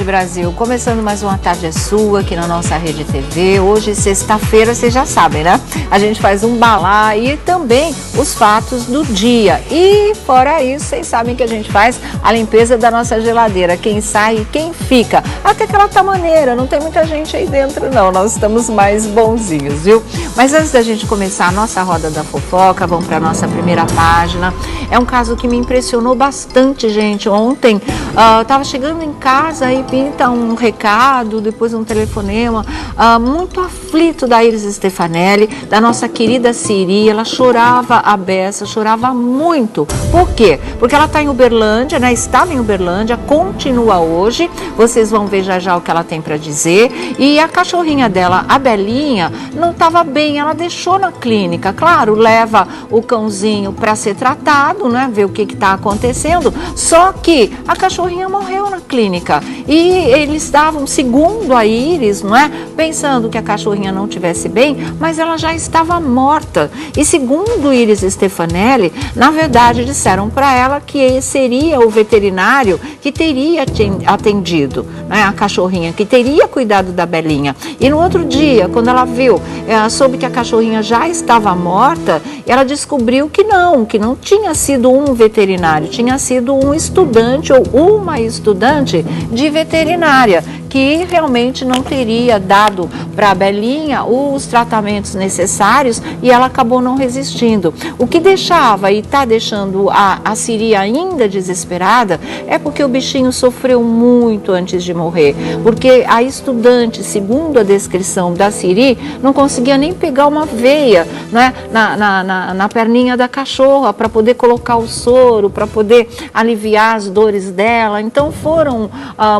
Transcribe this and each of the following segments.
Brasil, começando mais uma Tarde é Sua aqui na nossa Rede TV. Hoje, sexta-feira, vocês já sabem, né? A gente faz um balá e também os fatos do dia. E fora isso, vocês sabem que a gente faz a limpeza da nossa geladeira, quem sai e quem fica. Até que ela tá maneira, não tem muita gente aí dentro não, nós estamos mais bonzinhos, viu? Mas antes da gente começar a nossa roda da fofoca, vamos para nossa primeira página. É um caso que me impressionou bastante, gente. Ontem, estava chegando em casa e pinta um recado, depois um telefonema, muito aflito da Iris Stefanelli, da nossa querida Siri. Ela chorava a beça, chorava muito. Por quê? Porque ela está em Uberlândia, né? Estava em Uberlândia, continua hoje. Vocês vão ver já já o que ela tem para dizer. E a cachorrinha dela, a Belinha, não estava bem, ela deixou na clínica. Claro, leva o cãozinho para ser tratado, né? Ver o que está acontecendo. Só que a cachorrinha morreu na clínica e eles estavam, segundo a Iris, não é, pensando que a cachorrinha não estivesse bem, mas ela já estava morta. E segundo Iris Stefanelli, na verdade disseram para ela que seria o veterinário que teria atendido, né, a cachorrinha, que teria cuidado da Belinha. E no outro dia, quando ela viu, soube que a cachorrinha já estava morta, ela descobriu que não tinha sido um veterinário, tinha sido um estudante ou uma estudante de veterinária que realmente não teria dado para a Belinha os tratamentos necessários e ela acabou não resistindo. O que deixava e está deixando a Siri ainda desesperada é porque o bichinho sofreu muito antes de morrer, porque a estudante, segundo a descrição da Siri, não conseguia nem pegar uma veia, né, na perninha da cachorra para poder colocar o soro, para poder aliviar as dores dela. Então foram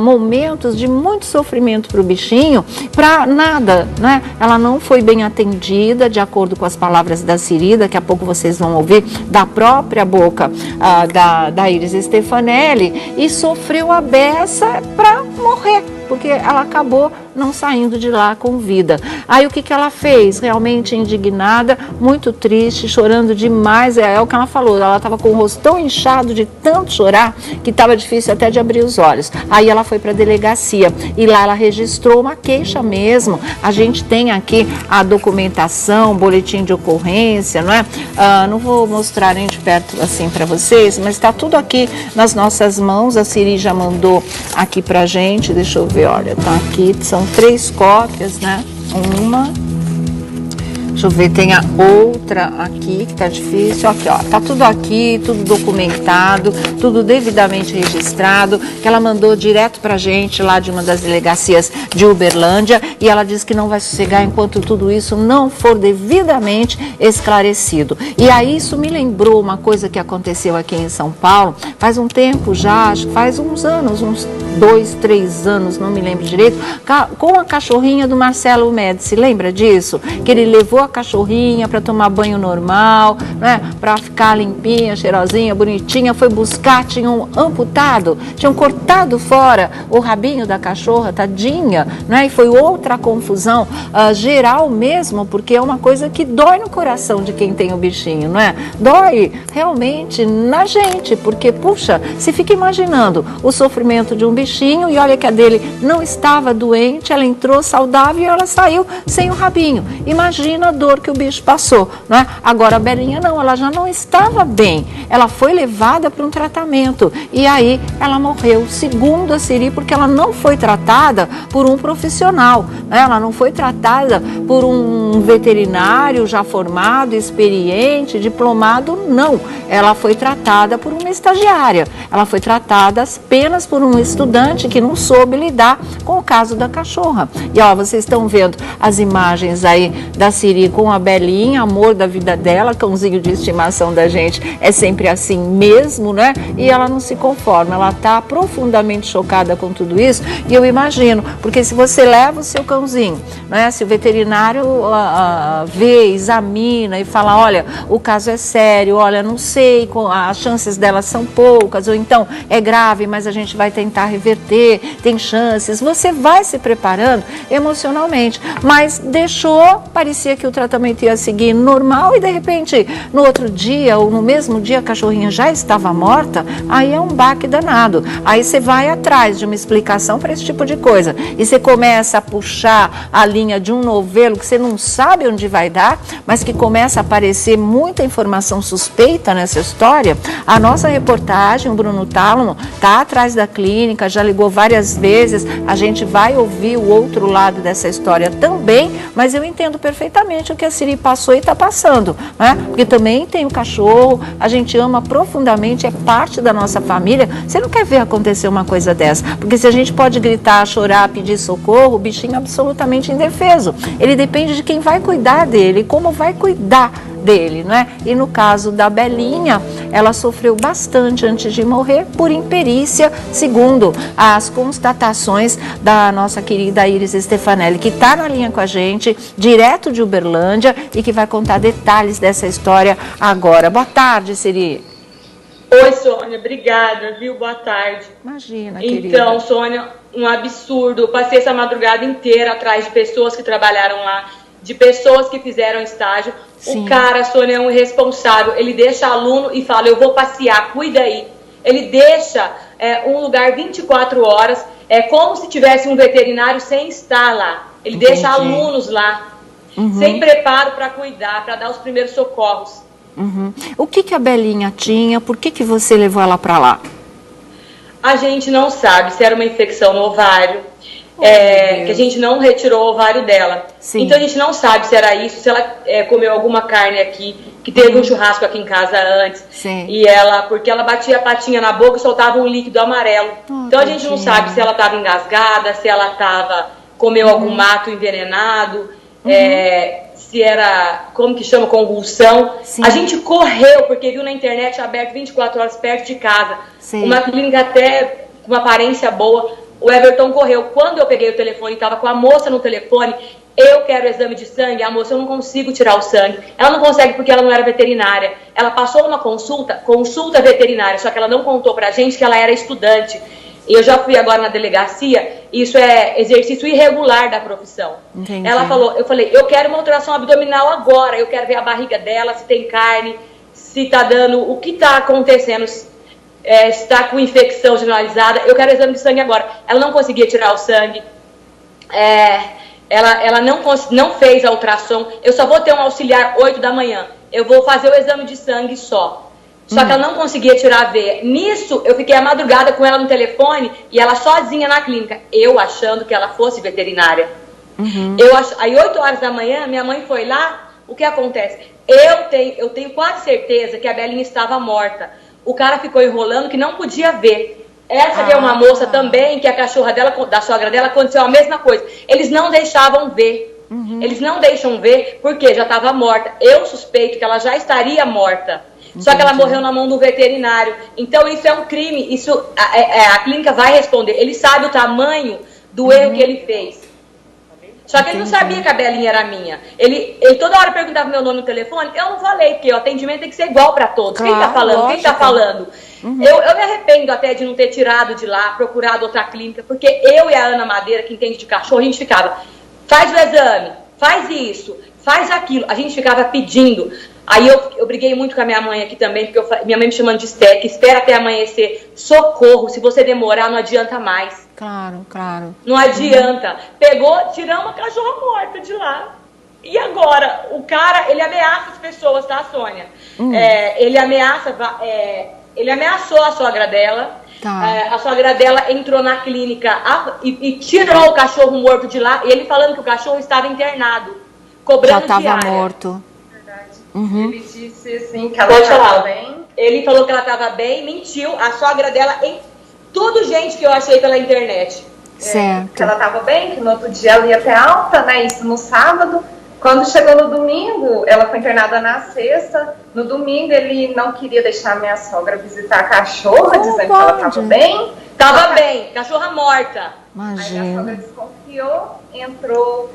momentos de muito sofrimento para o bichinho, para nada, né? Ela não foi bem atendida, de acordo com as palavras da Siri, daqui a pouco vocês vão ouvir da própria boca da Iris Stefanelli, e sofreu a beça para morrer, porque ela acabou não saindo de lá com vida. Aí o que ela fez? Realmente indignada, muito triste, chorando demais, é o que ela falou, ela estava com o rosto tão inchado de tanto chorar, que estava difícil até de abrir os olhos. Aí ela foi para a delegacia, e lá ela registrou uma queixa mesmo. A gente tem aqui a documentação, boletim de ocorrência, não é? Não vou mostrar nem de perto assim para vocês, mas está tudo aqui nas nossas mãos. A Siri já mandou aqui pra gente, deixa eu ver, olha, tá aqui, são 3 cópias, né? Uma, deixa eu ver, tem a outra aqui que tá difícil, aqui ó, tá tudo aqui, tudo documentado, tudo devidamente registrado, que ela mandou direto pra gente lá de uma das delegacias de Uberlândia, e ela diz que não vai sossegar enquanto tudo isso não for devidamente esclarecido. E aí isso me lembrou uma coisa que aconteceu aqui em São Paulo, faz um tempo já, acho que faz uns anos, uns 2, 3 anos, não me lembro direito, com a cachorrinha do Marcelo Médici, lembra disso? Que ele levou a cachorrinha para tomar banho normal, né, para ficar limpinha, cheirosinha, bonitinha, foi buscar, tinham amputado, tinham cortado fora o rabinho da cachorra, tadinha, né, e foi outra confusão geral mesmo, porque é uma coisa que dói no coração de quem tem o bichinho, não é? Dói realmente na gente, porque, puxa, se fica imaginando o sofrimento de um bichinho, e olha que a dele não estava doente, ela entrou saudável e ela saiu sem o rabinho. Imagina a dor que o bicho passou, não é? Agora a Belinha não, ela já não estava bem, ela foi levada para um tratamento e aí ela morreu, segundo a Siri, porque ela não foi tratada por um profissional, né? Ela não foi tratada por um veterinário já formado, experiente, diplomado, não. Ela foi tratada por uma estagiária, ela foi tratada apenas por um estudante que não soube lidar com o caso da cachorra. E ó, vocês estão vendo as imagens aí da Siri com a Belinha, amor da vida dela, cãozinho de estimação da gente, é sempre assim mesmo, né? E ela não se conforma, ela tá profundamente chocada com tudo isso, e eu imagino, porque se você leva o seu cãozinho, né? Se o veterinário vê, examina e fala, olha, o caso é sério, olha, não sei, as chances delas são poucas, ou então é grave, mas a gente vai tentar reverter reverter, tem chances, você vai se preparando emocionalmente, mas deixou, parecia que o tratamento ia seguir normal e de repente no outro dia ou no mesmo dia a cachorrinha já estava morta, aí é um baque danado. Aí você vai atrás de uma explicação para esse tipo de coisa e você começa a puxar a linha de um novelo que você não sabe onde vai dar, mas que começa a aparecer muita informação suspeita nessa história. A nossa reportagem, o Bruno Tálamo, está atrás da clínica, já ligou várias vezes, a gente vai ouvir o outro lado dessa história também, mas eu entendo perfeitamente o que a Siri passou e está passando, né? Porque também tem o cachorro, a gente ama profundamente, é parte da nossa família. Você não quer ver acontecer uma coisa dessa, porque se a gente pode gritar, chorar, pedir socorro, o bichinho é absolutamente indefeso. Ele depende de quem vai cuidar dele, como vai cuidar dele, né? E no caso da Belinha, ela sofreu bastante antes de morrer por imperícia, segundo as constatações da nossa querida Iris Stefanelli, que está na linha com a gente, direto de Uberlândia, e que vai contar detalhes dessa história agora. Boa tarde, Siri. Oi, Sônia, obrigada, viu? Boa tarde. Imagina, querida. Então, Sônia, um absurdo. Eu passei essa madrugada inteira atrás de pessoas que trabalharam lá, de pessoas que fizeram estágio. Sim. O cara, Sônia, é um irresponsável. Ele deixa aluno e fala, eu vou passear, cuida aí. Ele deixa um lugar 24 horas, como se tivesse um veterinário sem estar lá. Ele Entendi. Deixa alunos lá, sem preparo para cuidar, para dar os primeiros socorros. O que a Belinha tinha? Por que você levou ela para lá? A gente não sabe se era uma infecção no ovário, que a gente não retirou o ovário dela. Sim. Então a gente não sabe se era isso, se ela comeu alguma carne aqui, que teve um churrasco aqui em casa antes. Sim. E porque ela batia a patinha na boca e soltava um líquido amarelo. Então a gente não sabe se ela estava engasgada, se ela comeu algum mato envenenado, se era, como que chama, convulsão. Sim. A gente correu, porque viu na internet aberto 24 horas perto de casa. Sim. Uma clínica até com uma aparência boa. O Everton correu. Quando eu peguei o telefone e estava com a moça no telefone, eu quero exame de sangue. A moça, eu não consigo tirar o sangue. Ela não consegue porque ela não era veterinária. Ela passou uma consulta veterinária, só que ela não contou pra gente que ela era estudante. E eu já fui agora na delegacia, isso é exercício irregular da profissão. Entendi. Ela falou, eu falei, eu quero uma ultrassom abdominal agora, eu quero ver a barriga dela, se tem carne, se tá dando, o que tá acontecendo, se tá com infecção generalizada, eu quero exame de sangue agora. Ela não conseguia tirar o sangue, ela não fez a ultrassom, eu só vou ter um auxiliar 8 da manhã, eu vou fazer o exame de sangue só. Só que ela não conseguia tirar a veia. Nisso, eu fiquei a madrugada com ela no telefone e ela sozinha na clínica. Eu achando que ela fosse veterinária. Aí 8 horas da manhã, minha mãe foi lá. O que acontece? Eu tenho quase certeza que a Belinha estava morta. O cara ficou enrolando que não podia ver. Essa que é uma moça também, que a cachorra dela, da sogra dela, aconteceu a mesma coisa. Eles não deixavam ver. Eles não deixam ver porque já estava morta. Eu suspeito que ela já estaria morta. Só que ela morreu na mão do veterinário. Então isso é um crime. Isso a clínica vai responder. Ele sabe o tamanho do erro que ele fez. Só que ele não sabia que a Belinha era minha. Ele toda hora perguntava meu nome no telefone. Eu não falei, porque o atendimento tem que ser igual para todos. Claro, quem tá falando? Lógico. Quem tá falando? Eu me arrependo até de não ter tirado de lá, procurado outra clínica, porque eu e a Ana Madeira, que entende de cachorro, a gente ficava, faz o exame, faz isso, faz aquilo. A gente ficava pedindo. Aí eu briguei muito com a minha mãe aqui também, porque minha mãe me chamando de Steck, espera até amanhecer, socorro, se você demorar não adianta mais. Claro, claro. Não adianta. Tiramos a cachorra morta de lá. E agora? O cara, ele ameaça as pessoas, tá, Sônia? Ele ameaçou a sogra dela. Tá. A sogra dela entrou na clínica e tirou o cachorro morto de lá, e ele falando que o cachorro estava internado, cobrando diária. Já estava morto. Ele disse assim que ela estava bem. Ele falou que ela estava bem, mentiu. A sogra dela, tudo gente que eu achei pela internet. Certo. Que ela estava bem, que no outro dia ela ia ter alta, né? Isso no sábado. Quando chegou no domingo, ela foi internada na sexta. No domingo ele não queria deixar a minha sogra visitar a cachorra, dizendo que ela estava bem. Estava bem, cachorra morta. Imagina. Aí a sogra desconfiou, entrou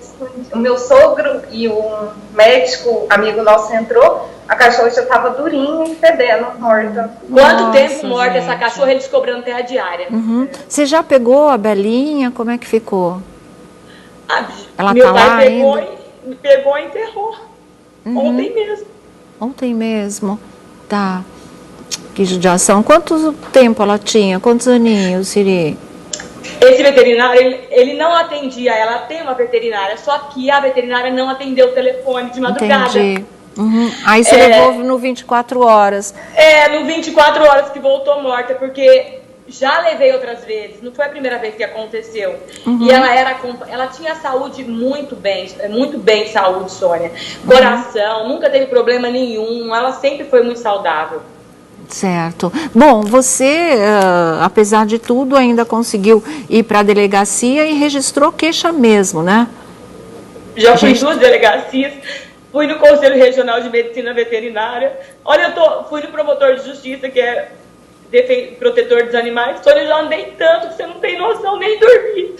o meu sogro e um médico amigo nosso entrou. a cachorra já estava durinha e fedendo, morta. Quanto tempo morta essa cachorra, eles cobrando terra diária. Você já pegou a Belinha? Como é que ficou? Ela meu tá pai lá pegou e enterrou. Ontem mesmo. Ontem mesmo? Tá. Que judiação. Quanto tempo ela tinha? Quantos aninhos, Siri? Esse veterinário, ele não atendia, ela tem uma veterinária, só que a veterinária não atendeu o telefone de madrugada. Entendi. Aí você levou no 24 horas. No 24 horas que voltou morta, porque já levei outras vezes, não foi a primeira vez que aconteceu. E ela tinha saúde muito bem de saúde, Sônia. Coração, nunca teve problema nenhum, ela sempre foi muito saudável. Certo. Bom, você, apesar de tudo, ainda conseguiu ir para a delegacia e registrou queixa mesmo, né? Já fui em 2 delegacias, fui no Conselho Regional de Medicina Veterinária. Olha, fui no promotor de justiça, que é protetor dos animais. Sônia, eu já andei tanto que você não tem noção, nem dormir.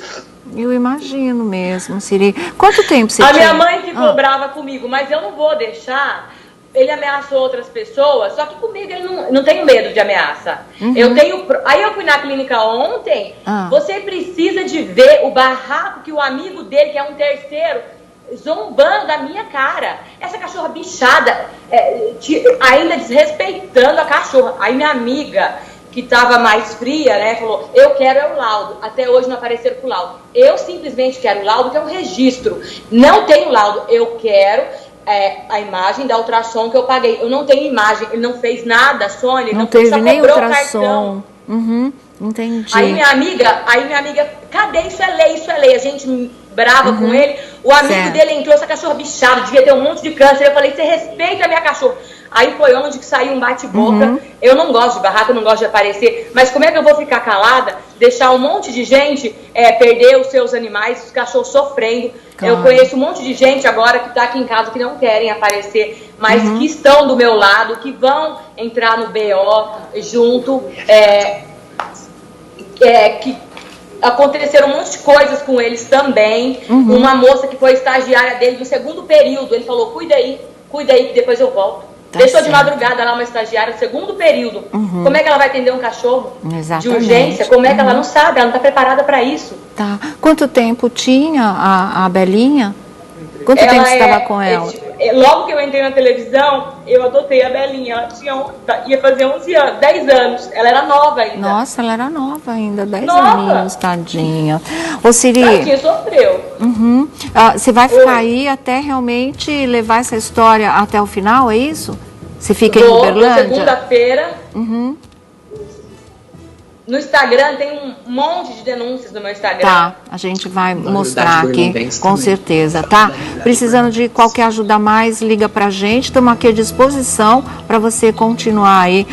Eu imagino mesmo, Siri. Quanto tempo você tinha? A minha mãe ficou brava comigo, mas eu não vou deixar. Ele ameaçou outras pessoas, só que comigo ele não tenho medo de ameaça. Aí eu fui na clínica ontem, você precisa de ver o barraco que o amigo dele, que é um terceiro, zombando da minha cara. Essa cachorra bichada, ainda desrespeitando a cachorra. Aí minha amiga, que estava mais fria, né, falou, eu quero o laudo. Até hoje não apareceram com o laudo. Eu simplesmente quero o laudo, que é um registro. Não tenho laudo, eu quero... a imagem da ultrassom que eu paguei. Eu não tenho imagem, ele não fez nada, Sônia. Não teve nem ultrassom. Entendi. Aí minha amiga, cadê? Isso é lei. A gente brava com ele. O amigo dele entrou, essa cachorra bichada, devia ter um monte de câncer. Eu falei, você respeita a minha cachorra. Aí foi onde que saiu um bate-boca. Eu não gosto de barraco, eu não gosto de aparecer. Mas como é que eu vou ficar calada, deixar um monte de gente perder os seus animais, os cachorros sofrendo? Claro. Eu conheço um monte de gente agora que está aqui em casa que não querem aparecer, mas que estão do meu lado, que vão entrar no BO junto. Que aconteceram um monte de coisas com eles também. Uma moça que foi estagiária dele no 2º período, ele falou, cuida aí que depois eu volto. Deixou de madrugada lá uma estagiária, 2º período. Como é que ela vai atender um cachorro de urgência? Como é que ela não sabe? Ela não está preparada para isso. Tá. Quanto tempo tinha a Belinha? Quanto tempo você estava com ela? Logo que eu entrei na televisão, eu adotei a Belinha. Ela ia fazer 10 anos. Ela era nova ainda. Nossa, ela era nova ainda, 10 aninhos, tadinha. Ô, Siri... Tadinha, sofreu. Você vai ficar aí até realmente levar essa história até o final, é isso? Você fica em Uberlândia? Segunda-feira. No Instagram tem um monte de denúncias no meu Instagram. Tá, a gente vai mostrar aqui, com certeza, tá? Precisando de qualquer ajuda a mais, liga pra gente. Estamos aqui à disposição para você continuar aí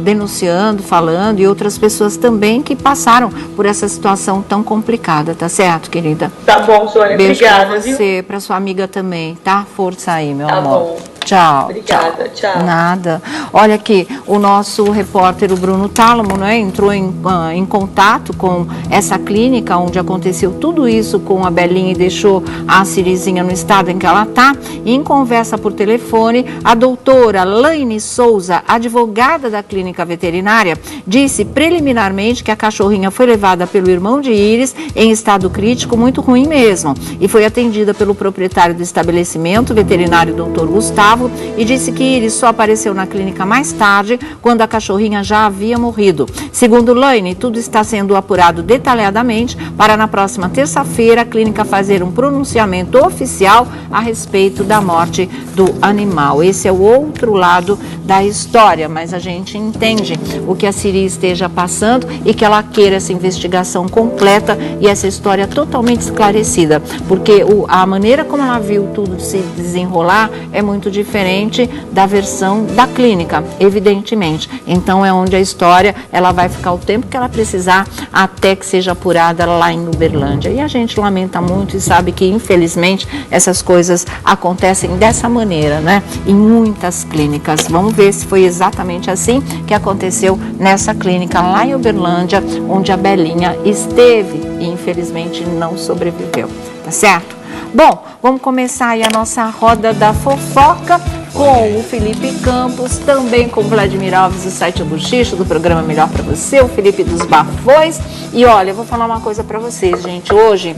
denunciando, falando, e outras pessoas também que passaram por essa situação tão complicada, tá certo, querida? Tá bom, Sônia, beijo obrigada. Pra você, pra sua amiga também, tá? Força aí, meu amor. Tá bom. Tchau. Obrigada, tchau. Nada. Olha aqui, o nosso repórter, o Bruno Tálamo, né, entrou em contato com essa clínica onde aconteceu tudo isso com a Belinha e deixou a Sirizinha no estado em que ela está. E em conversa por telefone, a doutora Laine Souza, advogada da clínica veterinária, disse preliminarmente que a cachorrinha foi levada pelo irmão de Iris em estado crítico, muito ruim mesmo, e foi atendida pelo proprietário do estabelecimento, veterinário Dr. Gustavo, e disse que Iris só apareceu na clínica mais tarde, quando a cachorrinha já havia morrido. Segundo Laine, tudo está sendo apurado detalhadamente para na próxima terça-feira a clínica fazer um pronunciamento oficial a respeito da morte do animal. Esse é o outro lado da história, mas a gente entende o que a Siri esteja passando e que ela queira essa investigação completa e essa história totalmente esclarecida, porque a maneira como ela viu tudo se desenrolar é muito diferente da versão da clínica, evidentemente. Então é onde a história ela vai ficar o tempo que ela precisar até que seja apurada lá em Uberlândia. E a gente lamenta muito e sabe que infelizmente essas coisas acontecem dessa maneira, né? Em muitas clínicas. Vamos ver se foi exatamente assim que aconteceu nessa clínica lá em Uberlândia, onde a Belinha esteve e infelizmente não sobreviveu, tá certo? Bom, vamos começar aí a nossa roda da fofoca com o Felipe Campos, também com o Vladimir Alves do site O Buchicho, do programa Melhor Pra Você, o Felipe dos Bafões. E olha, eu vou falar uma coisa pra vocês, gente. Hoje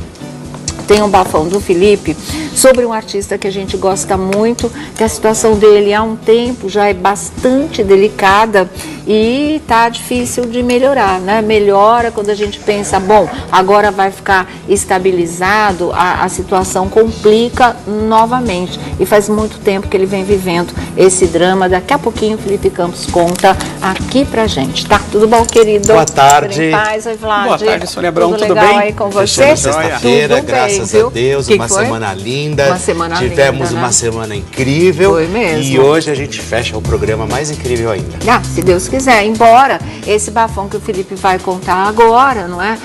tem um bafão do Felipe sobre um artista que a gente gosta muito, que a situação dele há um tempo já é bastante delicada e tá difícil de melhorar, né? Melhora quando a gente pensa, bom, agora vai ficar estabilizado, a situação complica novamente. E faz muito tempo que ele vem vivendo esse drama. Daqui a pouquinho o Felipe Campos conta aqui pra gente, tá? Tudo bom, querido? Boa tarde. Tudo em paz, oi, Vlad. Boa tarde, Sônia Abrão, tudo legal bem? Aí com você? Sexta-feira, graças a Deus, uma semana linda. Uma semana Tivemos linda, uma né? semana incrível. Foi mesmo. E hoje a gente fecha o programa mais incrível ainda. Ah, se Deus quiser, embora esse bafão que o Felipe vai contar agora, não é?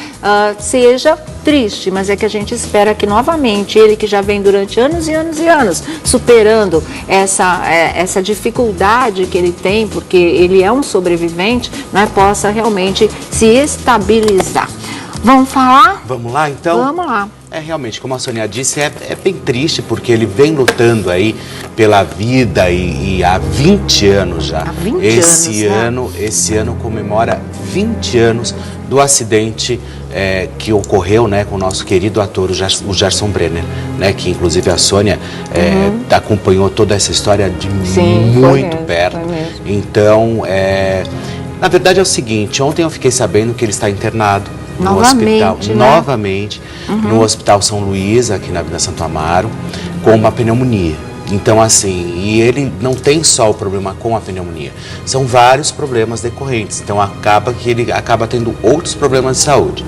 Seja triste, mas é que a gente espera que novamente, ele que já vem durante anos e anos e anos superando essa dificuldade que ele tem, porque ele é um sobrevivente, né, possa realmente se estabilizar. Vamos falar? Vamos lá, então? Vamos lá. Realmente, como a Sônia disse, é bem triste, porque ele vem lutando aí pela vida e há 20 anos já. Há 20 Esse ano comemora 20 anos do acidente que ocorreu, né, com o nosso querido ator, o Gerson Brenner, né, que inclusive a Sônia acompanhou toda essa história de muito perto. Então, na verdade é o seguinte, ontem eu fiquei sabendo que ele está internado no hospital, novamente, no Hospital São Luís, aqui na Vila Santo Amaro, com uma pneumonia. Então, assim, e ele não tem só o problema com a pneumonia, são vários problemas decorrentes. Então, acaba que ele acaba tendo outros problemas de saúde.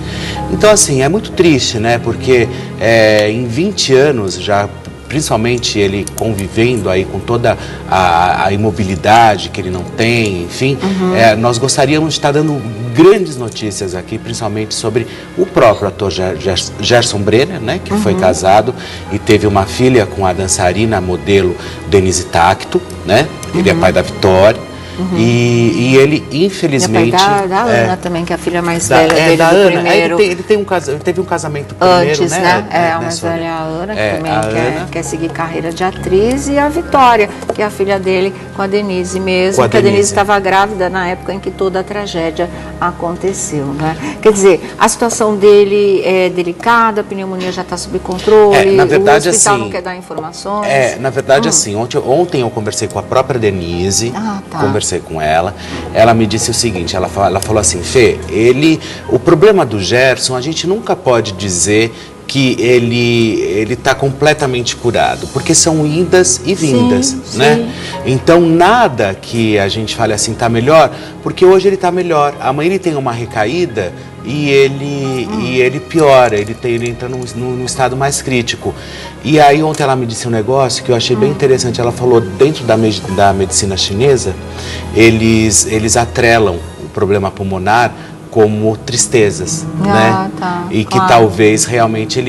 Então, assim, é muito triste, né? Porque em 20 anos já, principalmente ele convivendo aí com toda a imobilidade que ele não tem, enfim, nós gostaríamos de estar dando grandes notícias aqui, principalmente sobre o próprio ator Gerson Brenner, né, que foi casado e teve uma filha com a dançarina modelo Denise Tacto, né, ele é pai da Vitória. E ele, infelizmente... E é pai da Ana também, que é a filha mais velha dele, da do Ana. primeiro. Ele teve um casamento primeiro, antes, né? A mais velha é a Ana, que também quer seguir carreira de atriz, e a Vitória, que é a filha dele com a Denise mesmo, a Denise estava grávida na época em que toda a tragédia aconteceu, né? Quer dizer, a situação dele é delicada, a pneumonia já está sob controle, na verdade, o hospital assim, não quer dar informações. Na verdade, assim, ontem eu conversei com a própria Denise, conversei com ela me disse o seguinte, ela falou assim, Fê, o problema do Gerson, a gente nunca pode dizer que ele está completamente curado, porque são idas e vindas, né? Então, nada que a gente fale assim, tá melhor, porque hoje ele tá melhor, amanhã ele tem uma recaída e ele piora, ele entra num estado mais crítico. E aí ontem ela me disse um negócio que eu achei bem interessante, ela falou, dentro da medicina chinesa, eles atrelam o problema pulmonar como tristezas, né? E que talvez realmente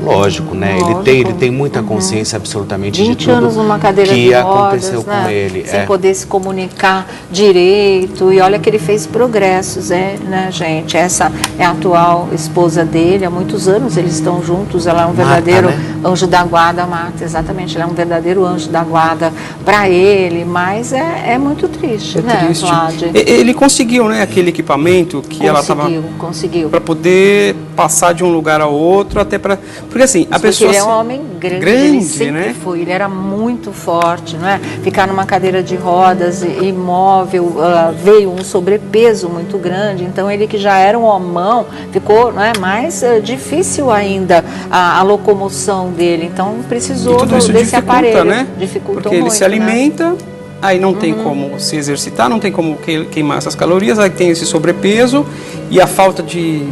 lógico, né? Ele tem muita consciência absolutamente de tudo anos numa cadeira que de rodas, aconteceu com ele. Sem poder se comunicar direito. E olha que ele fez progressos, né, gente? Essa é a atual esposa dele. Há muitos anos eles estão juntos. Ela é um verdadeiro anjo da guarda, Marta, exatamente. Ela é um verdadeiro anjo da guarda para ele. Mas é muito triste, né, Vlad? Ele conseguiu, né, aquele equipamento que ela estava... Conseguiu. Para poder passar de um lugar ao outro, até para... Porque assim, a pessoa... Ele é um homem grande, ele sempre foi, ele era muito forte, não é? Ficar numa cadeira de rodas, imóvel, veio um sobrepeso muito grande, então ele que já era um homão, ficou, não é, mais difícil ainda a locomoção dele, então precisou desse aparelho. Né? Dificulta porque muito, ele se alimenta, né? Aí não tem como se exercitar, não tem como queimar essas calorias, aí tem esse sobrepeso e a falta de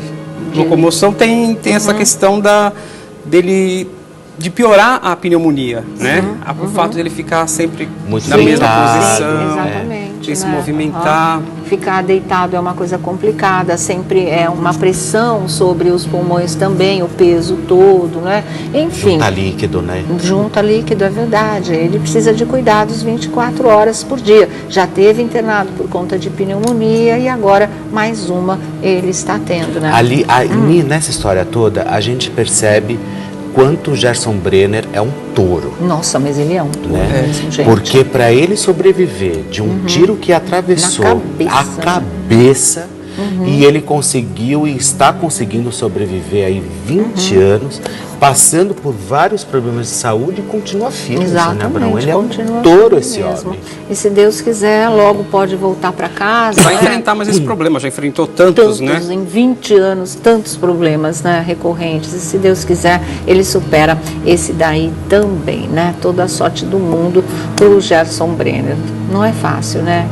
locomoção tem essa questão dele de piorar a pneumonia, né? O fato dele ficar sempre muito na mesma posição, exatamente, de se movimentar. Ficar deitado é uma coisa complicada, sempre é uma pressão sobre os pulmões também, o peso todo, né? Enfim. Junta líquido, né? Junta líquido, é verdade. Ele precisa de cuidados 24 horas por dia. Já teve internado por conta de pneumonia e agora mais uma ele está tendo, né? Ali, nessa história toda, a gente percebe quanto o Gerson Brenner é um touro. Nossa, mas ele é um touro mesmo, gente. Porque para ele sobreviver de um tiro que atravessou a cabeça, e ele conseguiu e está conseguindo sobreviver aí 20 anos, passando por vários problemas de saúde e continua firme, Sônia Abrão. Ele é um touro, esse homem. E se Deus quiser, logo pode voltar para casa. Vai enfrentar mais esse problema, já enfrentou tantos, né? Em 20 anos, tantos problemas, né, recorrentes. E se Deus quiser, ele supera esse daí também, né? Toda a sorte do mundo pro Gerson Brenner. Não é fácil, né?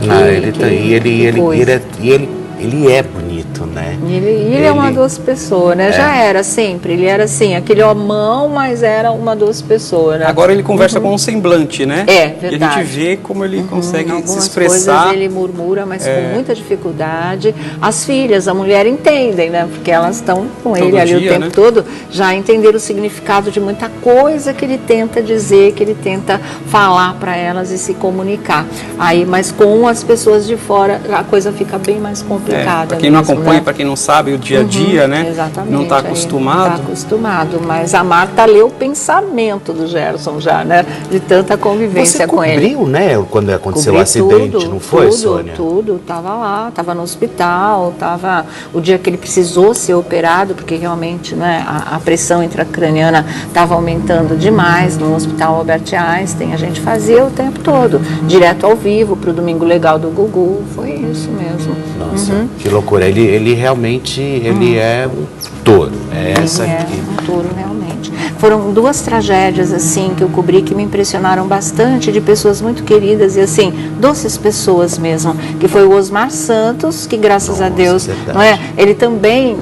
Ele é bonito, né? Ele é uma doce pessoa, né? Já era sempre. Ele era assim, aquele homão, mas era uma doce pessoa, né? Agora ele conversa com um semblante, né? É, verdade. E a gente vê como ele consegue se expressar. Coisas ele murmura, mas com muita dificuldade. As filhas, a mulher entendem, né? Porque elas estão com ele ali o tempo todo, já entenderam o significado de muita coisa que ele tenta dizer, que ele tenta falar para elas e se comunicar. Aí, mas com as pessoas de fora, a coisa fica bem mais complicada. Para quem não acompanha, né? Para quem não sabe o dia a dia, né? Exatamente. Não está acostumado. Não está acostumado, mas a Marta leu o pensamento do Gerson já, né? De tanta convivência com ele. Você cobriu, né? Quando aconteceu o acidente, não foi, Sônia? Tudo, estava lá, estava no hospital, estava o dia que ele precisou ser operado, porque realmente, né, a pressão intracraniana estava aumentando demais no Hospital Albert Einstein. A gente fazia o tempo todo, direto ao vivo, para o Domingo Legal do Gugu, foi isso mesmo. Nossa, que loucura. Ele realmente, ele é um touro. Um touro, realmente. Foram duas tragédias, assim, que eu cobri que me impressionaram bastante, de pessoas muito queridas e, assim, doces pessoas mesmo, que foi o Osmar Santos, que graças a Deus, não é? Ele também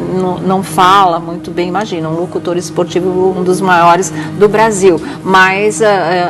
não fala muito bem, imagina, um locutor esportivo, um dos maiores do Brasil, mas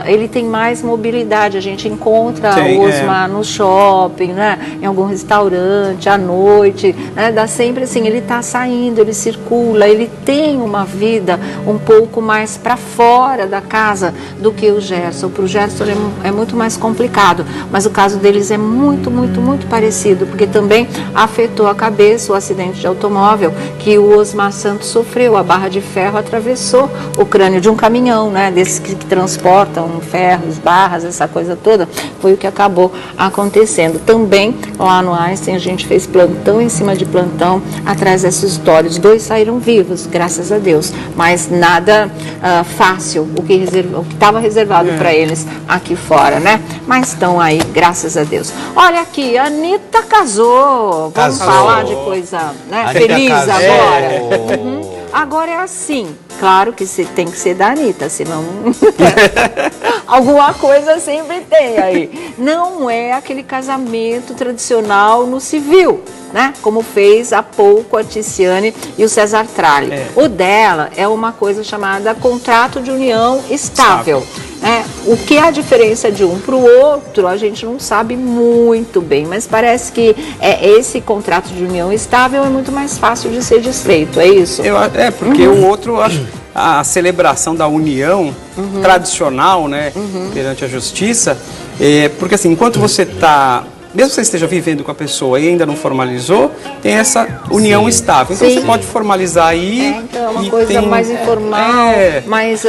ele tem mais mobilidade, a gente encontra o Osmar no shopping, né? Em algum restaurante, à noite, né? Dá sempre assim, ele está saindo, ele circula, ele tem uma vida um pouco mais para fora da casa do que o Gerson. Para o Gerson é muito mais complicado, mas o caso deles é muito, muito, muito parecido, porque também afetou a cabeça o acidente de automóvel que o Osmar Santos sofreu. A barra de ferro atravessou o crânio de um caminhão, né? Desses que transportam ferros, barras, essa coisa toda, foi o que acabou acontecendo. Também lá no Einstein a gente fez plantão em cima de plantão atrás dessas histórias. 2 saíram vivos, graças a Deus, mas nada fácil, o que estava reservado para eles aqui fora, né? Mas estão aí, graças a Deus. Olha aqui, a Anitta casou. Vamos falar de coisa, né, feliz agora. Agora é assim, claro que tem que ser da Anitta, senão alguma coisa sempre tem aí. Não é aquele casamento tradicional no civil, né? Como fez há pouco a Tiziane e o César Tralli. O dela é uma coisa chamada contrato de união estável. O que é a diferença de um para o outro, a gente não sabe muito bem, mas parece que esse contrato de união estável é muito mais fácil de ser desfeito, é isso? Porque o outro, a celebração da união tradicional, né, perante a justiça, porque assim, enquanto você está... Mesmo que você esteja vivendo com a pessoa e ainda não formalizou, tem essa união estável. Então você pode formalizar aí. Então é uma coisa mais informal, mais,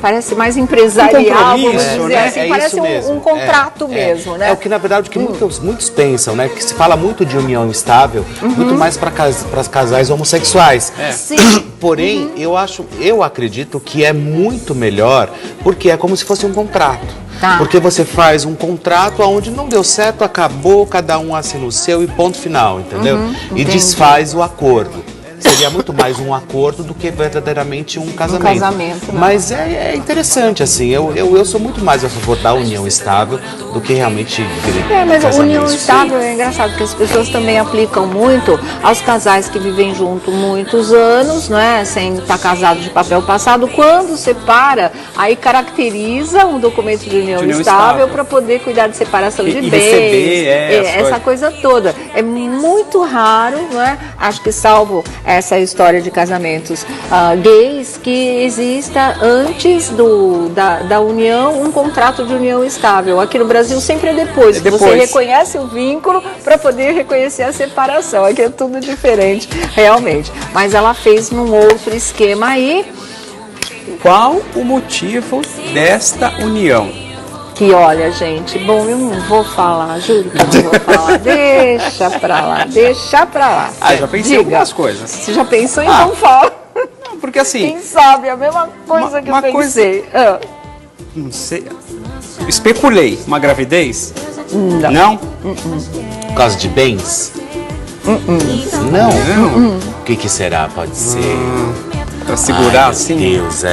parece mais empresarial, vamos dizer assim, parece um contrato mesmo, né? É o que na verdade que muitos pensam, né? Que se fala muito de união estável, muito mais para casais homossexuais. Sim. Porém, eu acredito que é muito melhor, porque é como se fosse um contrato. Porque você faz um contrato onde não deu certo, acabou, cada um assina o seu e ponto final, entendeu? E desfaz o acordo. Seria muito mais um acordo do que verdadeiramente um casamento. Mas é interessante, assim, eu sou muito mais a favor da união estável do que realmente mas a união estável é engraçado, porque as pessoas também aplicam muito aos casais que vivem junto muitos anos, né, sem estar casados de papel passado. Quando separa, aí caracteriza um documento de união estável para poder cuidar de separação de bens, essa coisa toda. É muito raro, né, acho que salvo essa história de casamentos gays, que exista antes da união um contrato de união estável. Aqui no Brasil sempre é depois. Você reconhece o vínculo para poder reconhecer a separação. Aqui é tudo diferente, realmente. Mas ela fez num outro esquema aí. qual o motivo desta união? Que olha, gente, bom, eu não vou falar, juro que eu não vou falar. Deixa pra lá, deixa pra lá. Já pensei em algumas coisas. Você já pensou, então fala. Não, porque assim... Quem sabe, a mesma coisa que eu pensei. Não sei. Especulei. Uma gravidez? Não. Por causa de bens? Não. O que será? Pode ser... Pra segurar, Ai, assim? Meu Deus,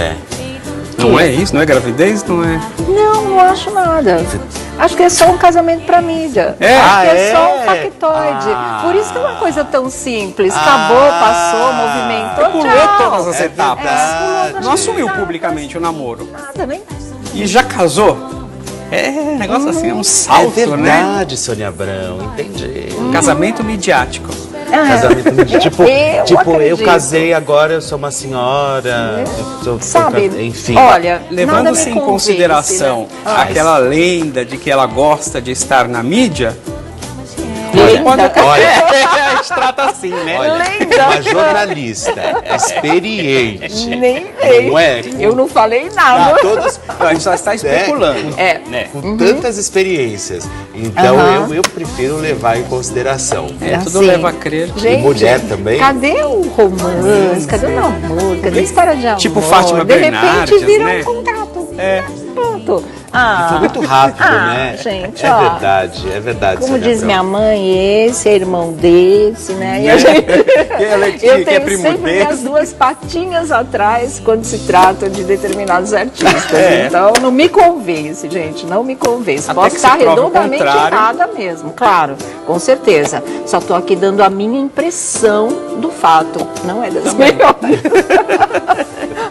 Não é isso? Não é gravidez? Não é... Não acho nada. Acho que é só um casamento pra mídia. Acho que é só um factoide. Por isso que é uma coisa tão simples. Acabou, passou, movimentou, Pulou tchau. todas as etapas. Pulou Não assumiu etapas. publicamente o namoro. Nada, nem... E já casou? Negócio assim, é um salto, é né? verdade, Sônia Abrão, entendi. Casamento midiático. Casamento, tipo, eu acredito. casei agora, eu sou uma senhora, Sabe, enfim. olha, Levando-se em nada me consideração convence, né? aquela lenda de que ela gosta de estar na mídia, Lenda. Olha, a gente trata assim, né? olha, Lenda. uma jornalista experiente, Nem veio. não é? Eu não falei Ah, nada. todos, Não, a gente só está especulando. É. com tantas experiências. Então eu prefiro levar em consideração. Tudo Assim, leva a crer. gente, E mulher também? Cadê o romance? Cadê o namoro? Cadê a história de amor? Tipo Fátima De Bernardes, repente vira né? um contrato. É. Pronto. Foi muito rápido, né? Gente, é ó. verdade. Como Sônia diz Abrão. minha mãe, esse é irmão desse, né? E a gente... Eu tenho primo sempre desse. minhas duas patinhas atrás quando se trata de determinados artistas. É. Então, não me convence, gente, não me convence. Até Posso que se estar prove o redondamente contrário. errada mesmo, claro, com certeza. Só estou aqui dando a minha impressão do fato. Não é das melhores.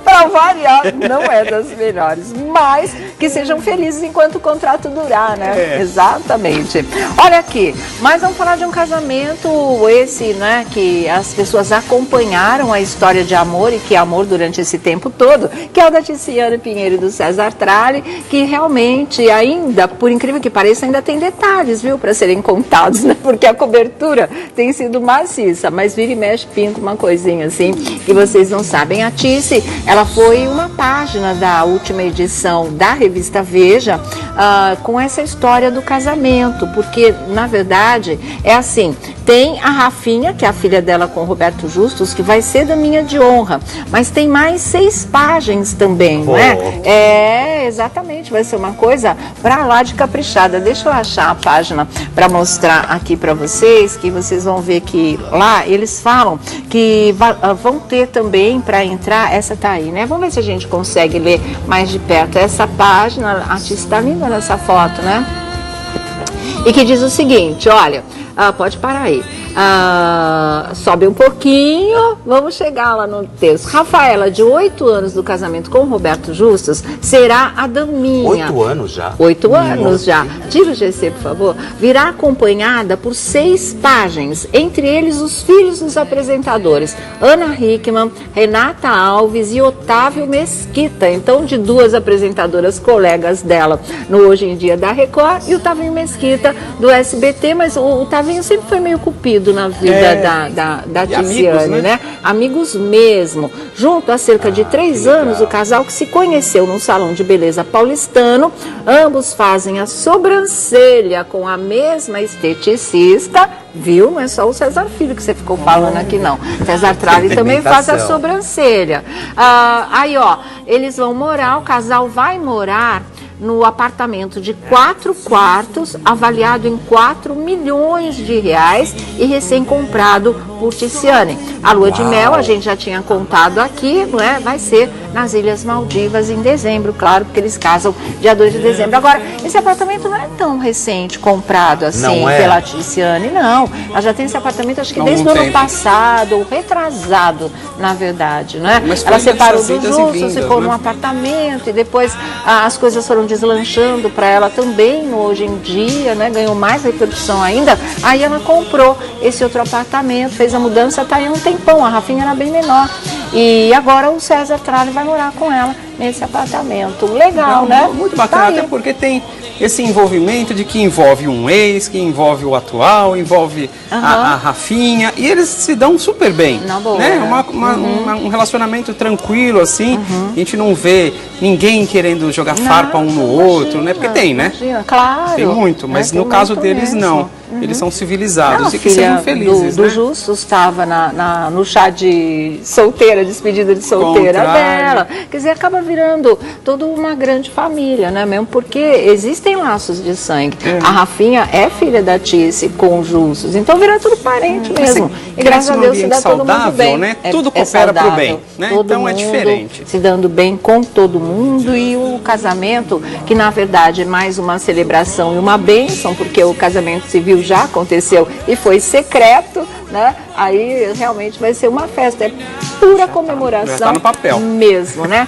Para variar, não é das melhores. Mas que sejam felizes enquanto o contrato durar, né? Exatamente. Olha aqui, mas vamos falar de um casamento esse, né? Que as pessoas acompanharam a história de amor e que amor durante esse tempo todo, que é o da Tiziane Pinheiro e do César Tralli, que realmente ainda, por incrível que pareça, ainda tem detalhes, viu? Para serem contados, né? Porque a cobertura tem sido maciça, mas vira e mexe, pinta uma coisinha assim que vocês não sabem. A Tizi, ela foi uma página da última edição da revista Veja com essa história do casamento, porque na verdade é assim, tem a Rafinha, que é a filha dela com o Roberto Justus, que vai ser daminha de honra, mas tem mais 6 páginas também, não é? Exatamente, vai ser uma coisa pra lá de caprichada. Deixa eu achar a página para mostrar aqui para vocês, que vocês vão ver que lá eles falam que vão ter também para entrar, essa tá aí, né? Vamos ver se a gente consegue ler mais de perto essa página. A Tizi está linda nessa foto, né? E que diz o seguinte, olha, pode parar aí. Sobe um pouquinho, vamos chegar lá no texto. Rafaela, de 8 anos do casamento com o Roberto Justus, será a daminha. 8 anos já? 8 anos já. Tira o GC, por favor. Virá acompanhada por 6 pajens, entre eles os filhos dos apresentadores, Ana Hickman, Renata Alves e Otávio Mesquita. Então, de 2 apresentadoras colegas dela no Hoje em Dia da Record e o Tavinho Mesquita do SBT, mas o Tavinho sempre foi meio cupido na vida da Tiziane, né? Amigos mesmo. Junto há cerca de 3 anos, o casal que se conheceu num salão de beleza paulistano, ambos fazem a sobrancelha com a mesma esteticista, viu? Não é só o César Filho que você ficou falando aqui, não. César Tralli também faz a sobrancelha. Aí, ó, eles vão morar, o casal vai morar no apartamento de 4 quartos, avaliado em 4 milhões de reais e recém-comprado por Tiziane. A lua de mel, a gente já tinha contado aqui, não é? Vai ser nas Ilhas Maldivas em dezembro, claro, porque eles casam dia 2 de dezembro. Agora, esse apartamento não é tão recente comprado assim pela Tiziane, não. Ela já tem esse apartamento, acho que desde o ano passado, ou retrasado, na verdade, né? Ela separou do Justus, ficou num apartamento e depois as coisas foram deslanchando para ela também no Hoje em Dia, né? Ganhou mais repercussão ainda. Aí ela comprou esse outro apartamento, fez a mudança, tá aí um tempão. A Rafinha era bem menor. E agora o César Tralli vai morar com ela nesse apartamento. Legal, né? Muito bacana, Tá até aí. porque tem esse envolvimento de que envolve um ex, que envolve o atual, envolve a Rafinha, e eles se dão super bem. Na boa. Né? Um relacionamento tranquilo, assim, a gente não vê ninguém querendo jogar farpa um no outro, né? Porque tem, né? Imagina, claro. Tem muito, mas Tem no caso muito deles mesmo. não. Eles são civilizados Não, e que sejam filha felizes, do né? Justus estava no chá de solteira, despedida de solteira Contrário. dela. Quer dizer, acaba virando toda uma grande família, né? Mesmo porque existem laços de sangue. A Rafinha é filha da Tice com o Justus, então vira tudo parente mesmo. Assim, E graças a num Deus se ambiente dá todo mundo saudável, bem. né? Tudo coopera pro bem, né? Todo Então é mundo diferente. se dando bem com todo mundo, e o casamento, que na verdade é mais uma celebração e uma bênção, porque o casamento civil já aconteceu e foi secreto, né? Aí realmente vai ser uma festa, é pura comemoração Já tá no papel. mesmo, né?